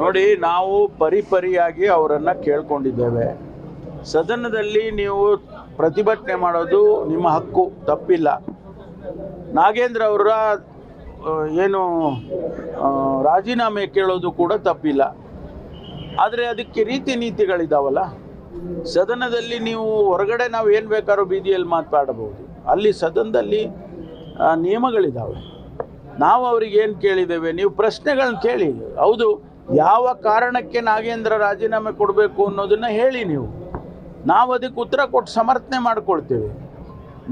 ನೋಡಿ, ನಾವು ಪರಿಪರಿಯಾಗಿ ಅವರನ್ನು ಕೇಳ್ಕೊಂಡಿದ್ದೇವೆ. ಸದನದಲ್ಲಿ ನೀವು ಪ್ರತಿಭಟನೆ ಮಾಡೋದು ನಿಮ್ಮ ಹಕ್ಕು, ತಪ್ಪಿಲ್ಲ. ನಾಗೇಂದ್ರ ಅವರ ಏನು ರಾಜೀನಾಮೆ ಕೇಳೋದು ಕೂಡ ತಪ್ಪಿಲ್ಲ. ಆದರೆ ಅದಕ್ಕೆ ರೀತಿ ನೀತಿಗಳಿದ್ದಾವಲ್ಲ. ಸದನದಲ್ಲಿ ನೀವು ಹೊರಗಡೆ ನಾವು ಏನು ಬೇಕಾದ್ರೂ ಬೀದಿಯಲ್ಲಿ ಮಾತಾಡಬಹುದು, ಅಲ್ಲಿ ಸದನದಲ್ಲಿ ನಿಯಮಗಳಿದ್ದಾವೆ. ನಾವು ಅವ್ರಿಗೆ ಏನು ಕೇಳಿದ್ದೇವೆ, ನೀವು ಪ್ರಶ್ನೆಗಳನ್ನ ಕೇಳಿ. ಹೌದು, ಯಾವ ಕಾರಣಕ್ಕೆ ನಾಗೇಂದ್ರ ರಾಜೀನಾಮೆ ಕೊಡಬೇಕು ಅನ್ನೋದನ್ನು ಹೇಳಿ. ನಾವು ಅದಕ್ಕೆ ಉತ್ತರ ಕೊಟ್ಟು ಸಮರ್ಥನೆ ಮಾಡ್ಕೊಳ್ತೇವೆ.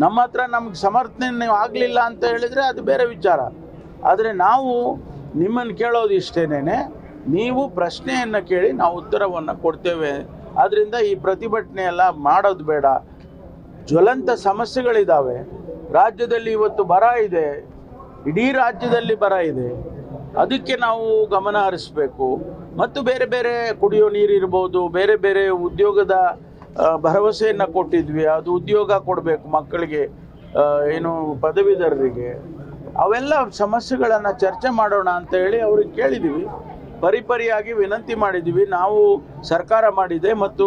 ನಮ್ಮ ಹತ್ರ ನಮ್ಗೆ ಸಮರ್ಥನೆ ಆಗಲಿಲ್ಲ ಅಂತ ಹೇಳಿದರೆ ಅದು ಬೇರೆ ವಿಚಾರ. ಆದರೆ ನಾವು ನಿಮ್ಮನ್ನು ಕೇಳೋದು ಇಷ್ಟೇನೆ, ನೀವು ಪ್ರಶ್ನೆಯನ್ನು ಕೇಳಿ ನಾವು ಉತ್ತರವನ್ನು ಕೊಡ್ತೇವೆ. ಆದ್ದರಿಂದ ಈ ಪ್ರತಿಭಟನೆ ಎಲ್ಲ ಮಾಡೋದು ಬೇಡ. ಜ್ವಲಂತ ಸಮಸ್ಯೆಗಳಿದ್ದಾವೆ. ರಾಜ್ಯದಲ್ಲಿ ಇವತ್ತು ಬರ ಇದೆ, ಇಡೀ ರಾಜ್ಯದಲ್ಲಿ ಬರ ಇದೆ. ಅದಕ್ಕೆ ನಾವು ಗಮನ ಹರಿಸಬೇಕು. ಮತ್ತು ಬೇರೆ ಬೇರೆ ಕುಡಿಯೋ ನೀರಿರ್ಬೋದು, ಬೇರೆ ಬೇರೆ ಉದ್ಯೋಗದ ಭರವಸೆಯನ್ನು ಕೊಟ್ಟಿದ್ವಿ, ಅದು ಉದ್ಯೋಗ ಕೊಡಬೇಕು ಮಕ್ಕಳಿಗೆ, ಏನು ಪದವೀಧರರಿಗೆ. ಅವೆಲ್ಲ ಸಮಸ್ಯೆಗಳನ್ನು ಚರ್ಚೆ ಮಾಡೋಣ ಅಂತ ಹೇಳಿ ಅವ್ರಿಗೆ ಕೇಳಿದ್ದೀವಿ. ಪರಿಪರಿಯಾಗಿ ವಿನಂತಿ ಮಾಡಿದ್ದೀವಿ. ನಾವು ಸರ್ಕಾರ ಮಾಡಿದೆ ಮತ್ತು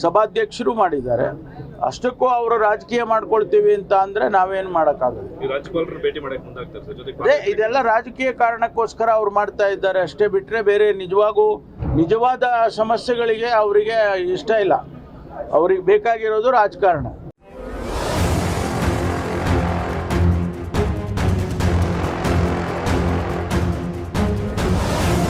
ಸಭಾಧ್ಯಕ್ಷರು ಮಾಡಿದ್ದಾರೆ. ಅಷ್ಟಕ್ಕೂ ಅವರು ರಾಜಕೀಯ ಮಾಡ್ಕೊಳ್ತೀವಿ ಅಂತ ಅಂದರೆ ನಾವೇನು ಮಾಡೋಕ್ಕಾಗಲ್ಲ. ಇದೆಲ್ಲ ರಾಜಕೀಯ ಕಾರಣಕ್ಕೋಸ್ಕರ ಅವ್ರು ಮಾಡ್ತಾ ಇದ್ದಾರೆ ಅಷ್ಟೇ, ಬಿಟ್ಟರೆ ಬೇರೆ ನಿಜವಾದ ಸಮಸ್ಯೆಗಳಿಗೆ ಅವರಿಗೆ ಇಷ್ಟ ಇಲ್ಲ. ಅವ್ರಿಗೆ ಬೇಕಾಗಿರೋದು ರಾಜಕಾರಣ.